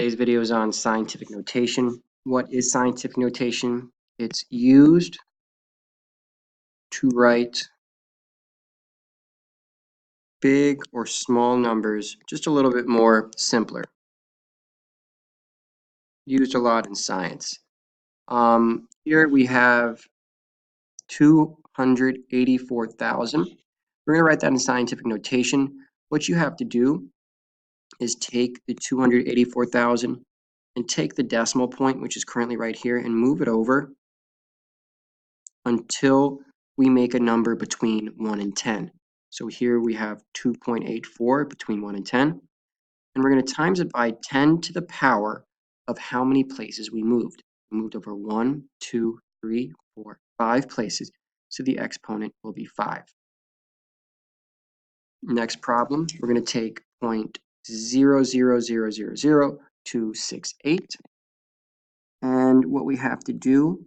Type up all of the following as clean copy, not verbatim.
Today's video is on scientific notation. What is scientific notation? It's used to write big or small numbers just a little bit more simpler. Used a lot in science. Here we have 284,000. We're going to write that in scientific notation. What you have to do is take the 284,000 and take the decimal point, which is currently right here, and move it over until we make a number between 1 and 10. So here we have 2.84 between 1 and 10. And we're going to times it by 10 to the power of how many places we moved. We moved over 1, 2, 3, 4, 5 places. So the exponent will be 5. Next problem, we're going to take 0.00000268. And what we have to do,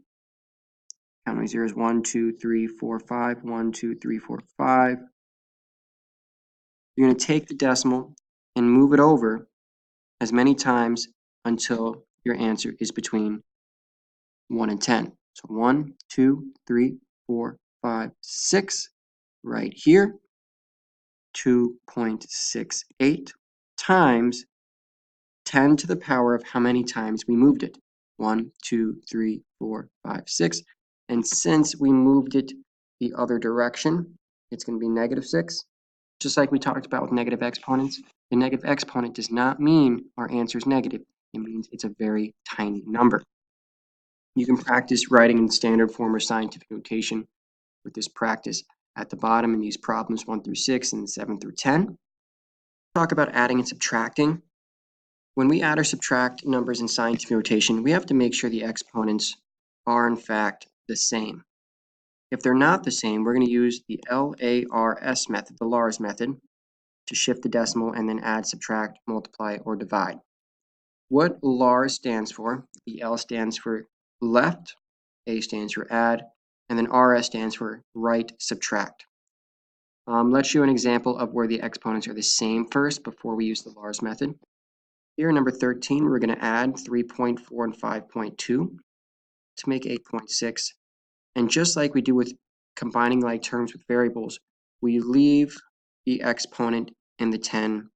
how many zeros? 1, 2, 3, 4, 5. 1, 2, 3, 4, 5. You're going to take the decimal and move it over as many times until your answer is between 1 and 10. So 1, 2, 3, 4, 5, 6. Right here, 2.68 times 10 to the power of how many times we moved it. 1, 2, 3, 4, 5, 6. And since we moved it the other direction, it's going to be -6. Just like we talked about with negative exponents, the negative exponent does not mean our answer is negative. It means it's a very tiny number. You can practice writing in standard form or scientific notation with this practice at the bottom in these problems 1 through 6 and 7 through 10. Talk about adding and subtracting. When we add or subtract numbers in scientific notation, we have to make sure the exponents are in fact the same. If they're not the same, we're going to use the LARS method, the LARS method, to shift the decimal and then add, subtract, multiply, or divide. What LARS stands for, the L stands for left, A stands for add, and then RS stands for right, subtract. Let's show an example of where the exponents are the same first before we use the LARS method. Here, number 13, we're going to add 3.4 and 5.2 to make 8.6. And just like we do with combining like terms with variables, we leave the exponent in the 10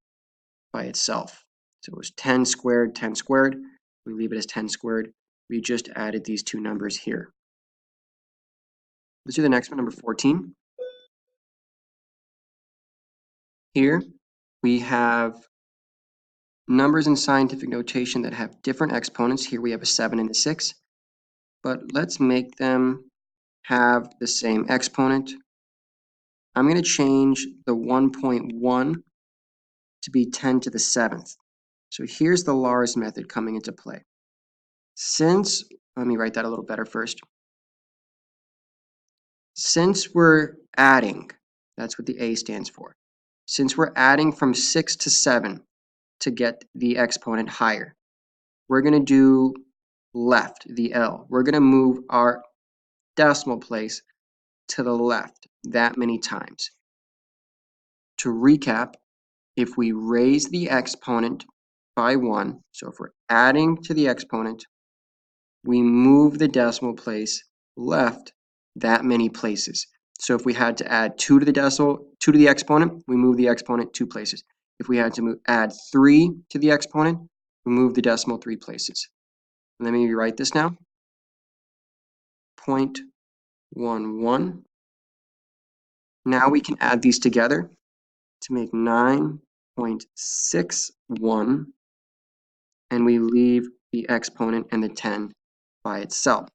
by itself. So it was 10 squared, 10 squared. We leave it as 10 squared. We just added these two numbers here. Let's do the next one, number 14. Here we have numbers in scientific notation that have different exponents. Here we have a 7 and a 6. But let's make them have the same exponent. I'm going to change the 1.1 to be 10 to the 7th. So here's the LARS method coming into play. Let me write that a little better first. Since we're adding, that's what the A stands for. Since we're adding from 6 to 7 to get the exponent higher, we're going to do left, the L. We're going to move our decimal place to the left that many times. To recap, if we raise the exponent by 1, so if we're adding to the exponent, we move the decimal place left that many places. So if we had to add 2 to the exponent, we move the exponent 2 places. If we had to add 3 to the exponent, we move the decimal 3 places. Let me rewrite this now. 0.11. Now we can add these together to make 9.61, and we leave the exponent and the 10 by itself.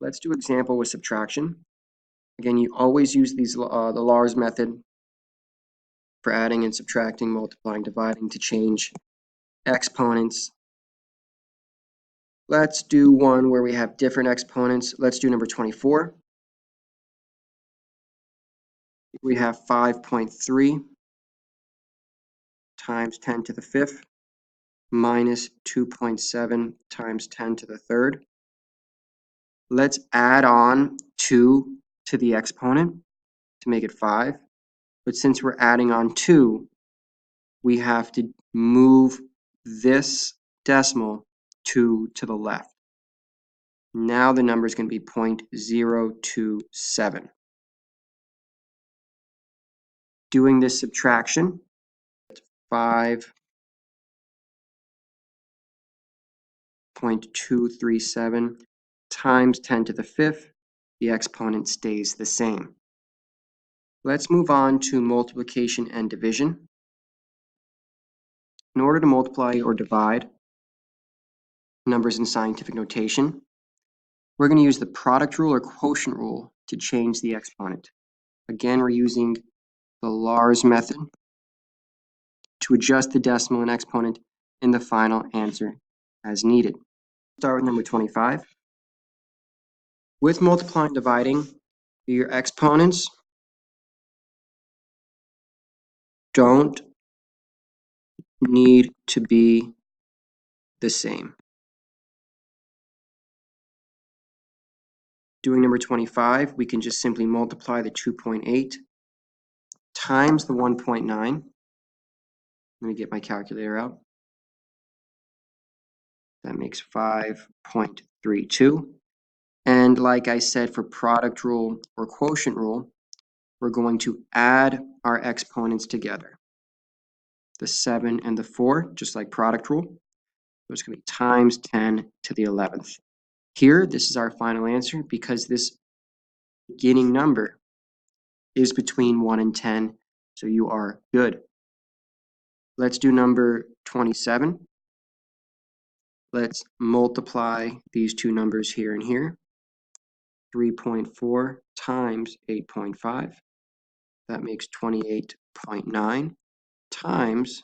Let's do an example with subtraction. Again, you always use the LARS method for adding and subtracting, multiplying, dividing to change exponents. Let's do one where we have different exponents. Let's do number 24. We have 5.3 times 10 to the 5th minus 2.7 times 10 to the 3rd. Let's add on 2 to the exponent to make it 5. But since we're adding on 2, we have to move this decimal 2 to the left. Now the number is going to be 0.027. Doing this subtraction, 5.237 times 10 to the fifth, the exponent stays the same. Let's move on to multiplication and division. In order to multiply or divide numbers in scientific notation, we're going to use the product rule or quotient rule to change the exponent. Again, we're using the Lars method to adjust the decimal and exponent in the final answer as needed. Start with number 25. With multiplying and dividing, your exponents don't need to be the same. Doing number 25, we can just simply multiply the 2.8 times the 1.9. Let me get my calculator out. That makes 5.32. And like I said, for product rule or quotient rule, we're going to add our exponents together. The 7 and the 4, just like product rule. So it's going to be times 10 to the 11th. Here, this is our final answer because this beginning number is between 1 and 10, so you are good. Let's do number 27. Let's multiply these two numbers here and here. 3.4 times 8.5. That makes 28.9 times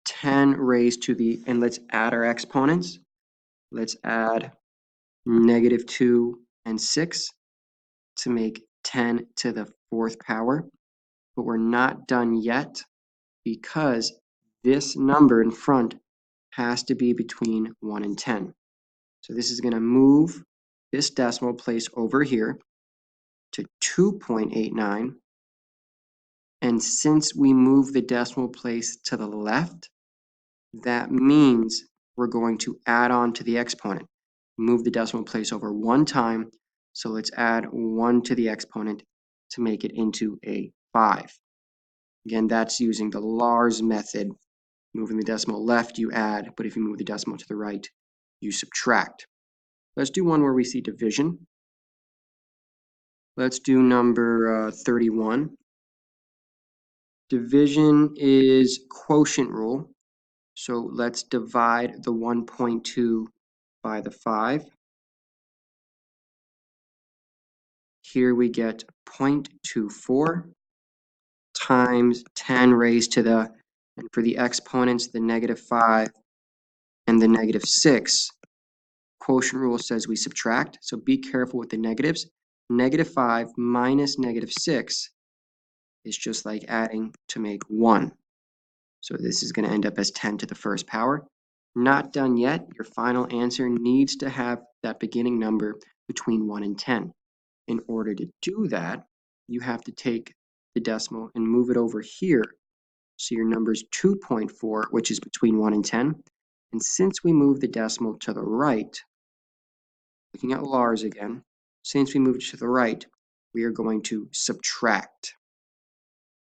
10 raised to the, and let's add our exponents. Let's add -2 and 6 to make 10 to the 4th power. But we're not done yet because this number in front has to be between 1 and 10. So this is going to move this decimal place over here to 2.89. And since we move the decimal place to the left, that means we're going to add on to the exponent. Move the decimal place over one time. So let's add 1 to the exponent to make it into a 5. Again, that's using the Lars method. Moving the decimal left, you add, but if you move the decimal to the right, you subtract. Let's do one where we see division. Let's do number 31. Division is quotient rule. So let's divide the 1.2 by the 5. Here we get 0.24 times 10 raised to the, and for the exponents, the -5 and the -6. Quotient rule says we subtract, so be careful with the negatives. -5 minus -6 is just like adding to make 1. So this is going to end up as 10 to the 1st power. Not done yet. Your final answer needs to have that beginning number between 1 and 10. In order to do that, you have to take the decimal and move it over here. So your number is 2.4, which is between 1 and 10. And since we move the decimal to the right, looking at Lars again, since we moved it to the right, we are going to subtract.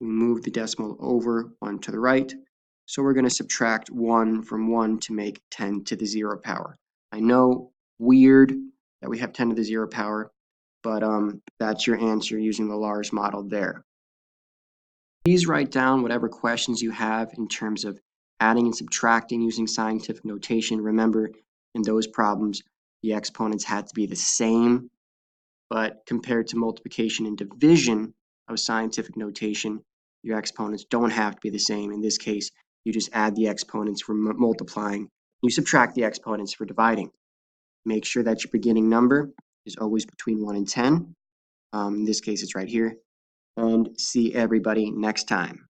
We move the decimal over 1 to the right, so we're going to subtract 1 from 1 to make 10 to the 0 power. I know, weird that we have 10 to the 0 power, but that's your answer using the Lars model there. Please write down whatever questions you have in terms of adding and subtracting using scientific notation. Remember, in those problems, the exponents had to be the same, but compared to multiplication and division of scientific notation, your exponents don't have to be the same. In this case, you just add the exponents for multiplying. You subtract the exponents for dividing. Make sure that your beginning number is always between 1 and 10. In this case, it's right here. And see everybody next time.